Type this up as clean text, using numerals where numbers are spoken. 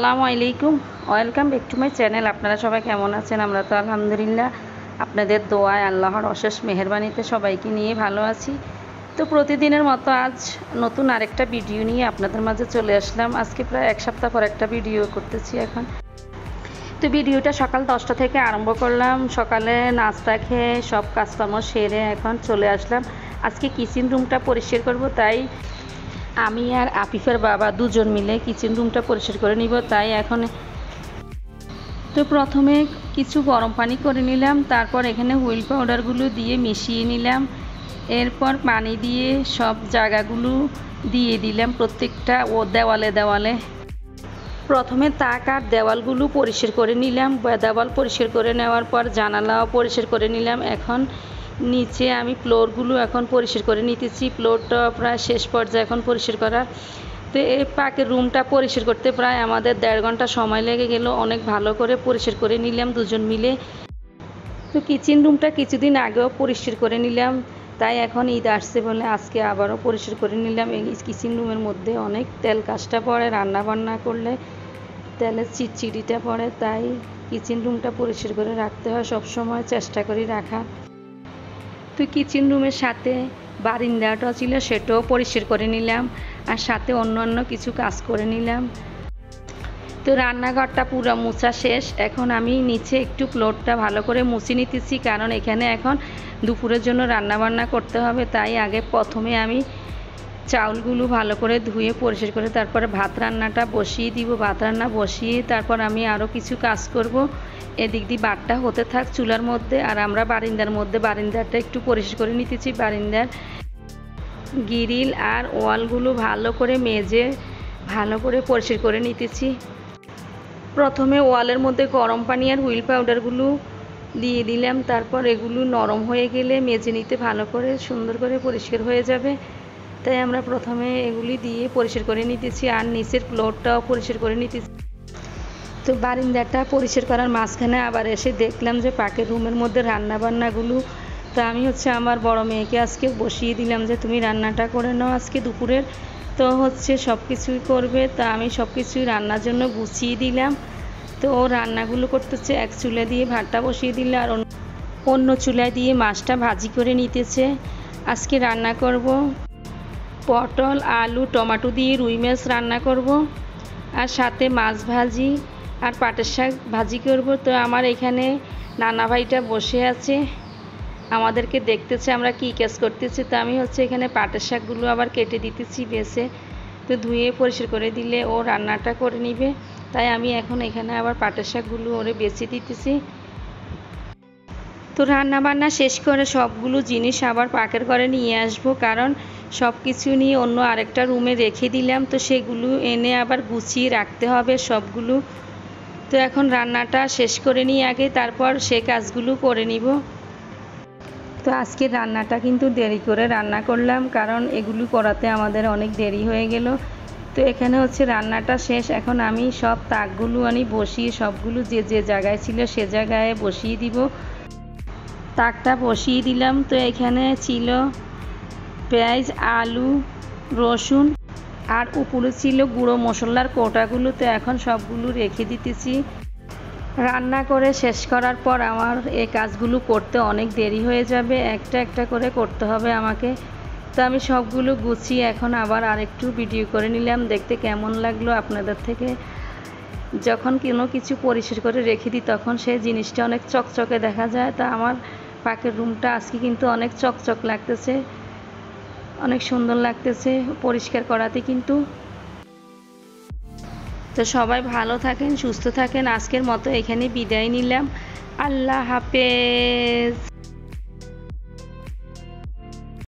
আসসালামু আলাইকুম, welcome back to my channel. আপনারা সবাই কেমন আছেন? আমরা তো আলহামদুলিল্লাহ আপনাদের দোয়ায় আল্লাহর অশেষ মেহেরবানিতে সবাইকে নিয়ে ভালো আছি। তো প্রতিদিনের মতো আজ নতুন আরেকটা ভিডিও নিয়ে আপনাদের মাঝে চলে আসলাম। আজকে প্রায় এক সপ্তাহ পর একটা ভিডিও করতেছি এখন। তো ভিডিওটা সকাল 10টা থেকে আরম্ভ করলাম। সকালে নাস্তা খেয়ে সব কাজকর্ম সেরে এখন চলে আসলাম। আজকে কিচেন রুমটা পরিষ্কার করব, তাই আমি আর আফিফের বাবা দুজন মিলে কিচেন রুমটা পরিষ্কার করে নিব। তাই এখন তো প্রথমে কিছু গরম পানি করে নিলাম, তারপর এখানে হুইল পাউডারগুলো দিয়ে মিশিয়ে নিলাম। এরপর পানি দিয়ে সব জায়গাগুলো দিয়ে দিলাম, প্রত্যেকটা দেওয়ালে দেওয়ালে। প্রথমে তাক আর দেওয়ালগুলো পরিষ্কার করে নিলাম। দেওয়াল পরিষ্কার করে নেওয়ার পর জানালাও পরিষ্কার করে নিলাম। এখন নিচে আমি ফ্লোরগুলো এখন পরিষ্কার করে নিতেছি। ফ্লোরটা প্রায় শেষ পর্যায়ে এখন পরিষ্কার করার। তো এই পাকের রুমটা পরিষ্কার করতে প্রায় আমাদের 1.5 ঘন্টা সময় লেগে গেল। অনেক ভালো করে পরিষ্কার করে নিলাম দুজন মিলে। তো কিচেন রুমটা কিছুদিন আগেও পরিষ্কার করে নিলাম, তাই এখন ঈদ আসছে বলে আজকে আবারও পরিষ্কার করে নিলাম। এই কিচেন রুমের মধ্যে অনেক তেল কাজটা পড়ে, রান্না বান্না করলে তেলের চিটচিটিটা পড়ে, তাই কিচেন রুমটা পরিষ্কার করে রাখতে হয়, সবসময় চেষ্টা করি রাখা। তো কিচেন রুমের সাথে বারান্দাটা ছিল, সেটাও পরিষ্কার করে নিলাম, আর সাথে অন্যান্য কিছু কাজ করে নিলাম। তো রান্নাঘরটা পুরো মোছা শেষ। এখন আমি নিচে একটু ফ্লোরটা ভালো করে মুছে নিতেছি, কারণ এখানে এখন দুপুরের জন্য রান্না বান্না করতে হবে। তাই আগে প্রথমে আমি চাউলগুলো ভালো করে ধুয়ে পরিষ্কার করে তারপরে ভাত রান্নাটা বসিয়ে দিব। ভাত রান্না বসিয়ে তারপর আমি আরও কিছু কাজ করব। এদিক দিয়ে ভাতটা হতে থাক চুলার মধ্যে, আর আমরা বারান্দাটা একটু পরিষ্কার করে নিতেছি। বারান্দার গ্রিল আর ওয়ালগুলো ভালো করে মেজে ভালো করে পরিষ্কার করে নিতেছি। প্রথমে ওয়ালের মধ্যে গরম পানি আর হুইল পাউডারগুলো দিয়ে দিলাম, তারপর এগুলো নরম হয়ে গেলে মেজে নিতে ভালো করে সুন্দর করে পরিষ্কার হয়ে যাবে। তাই আমরা প্রথমে এগুলি দিয়ে পরিষ্কার করে নিতেছি, আর নিচের ফ্লোরটাও পরিষ্কার করে নিতেছি। তো বারান্দাটা পরিষ্কার করার মাঝখানে আবার এসে দেখলাম যে পাকের রুমের মধ্যে রান্নাবান্নাগুলো। তো আমি আমার বড় মেয়েকে আজকে বসিয়ে দিলাম যে তুমি রান্নাটা করে নাও আজকে দুপুরের। তো সব কিছুই করবে, তা আমি সব কিছুই রান্নার জন্য গুছিয়ে দিলাম। তো ও রান্নাগুলো করতেছে, এক চুলা দিয়ে ভাতটা বসিয়ে দিলে আর অন্য চুলায় দিয়ে মাছটা ভাজি করে নিতেছে। আজকে রান্না করব পটল, আলু, টমেটো দিয়ে রুই মাছ রান্না করব, আর সাথে মাছ ভাজি আর পাটের শাক ভাজি করব। তো আমার এখানে নানা ভাইটা বসে আছে, আমাদেরকে দেখতেছে আমরা কী কাজ করতেছি। তো আমি এখানে পাটের শাকগুলো আবার কেটে দিতেছি বেছে। তো ধুয়ে পরিষ্কার করে দিলে ও রান্নাটা করে নিবে, তাই আমি এখন এখানে আবার পাটের শাকগুলো ওরে বেছে দিতেছি। তো রান্না বান্না শেষ করে সবগুলো জিনিস আবার পাকের ঘরে নিয়ে আসব, কারণ সব কিছু নিয়ে অন্য আরেকটা রুমে রেখে দিলাম। তো সেগুলো এনে আবার গুছিয়ে রাখতে হবে সবগুলো। তো এখন রান্নাটা শেষ করে নিয়ে আগে তারপর সে কাজগুলো করে নিব। তো আজকে রান্নাটা কিন্তু দেরি করে রান্না করলাম, কারণ এগুলো করাতে আমাদের অনেক দেরি হয়ে গেল। তো এখানে রান্নাটা শেষ। এখন আমি সব তাকগুলো বসিয়ে সবগুলো যে যে জায়গায় ছিল সে জায়গায় বসিয়ে দিব। তাকটা বসিয়ে দিলাম। তো এখানে ছিল পেঁয়াজ, আলু, রসুন, আর উপরে ছিল গুঁড়ো মশলার কোটাগুলো। তো এখন সবগুলো রেখে দিতেছি। রান্না করে শেষ করার পর আমার এই কাজগুলো করতে অনেক দেরি হয়ে যাবে, একটা একটা করে করতে হবে আমাকে। তো আমি সবগুলো গুছিয়ে এখন আবার আরেকটু ভিডিও করে নিলাম, দেখতে কেমন লাগলো আপনাদের থেকে। যখন কোনো কিছু পরিষ্কার করে রেখে দিই তখন সেই জিনিসটা অনেক চকচকে দেখা যায়। তা আমার পাকের রুমটা আজকে কিন্তু অনেক চকচক লাগতেছে, অনেক সুন্দর লাগতেছে পরিষ্কার করাতে কিন্তু। তো সবাই ভালো থাকেন, সুস্থ থাকেন। আজকের মতো এখানে বিদায় নিলাম। আল্লাহ হাফেজ।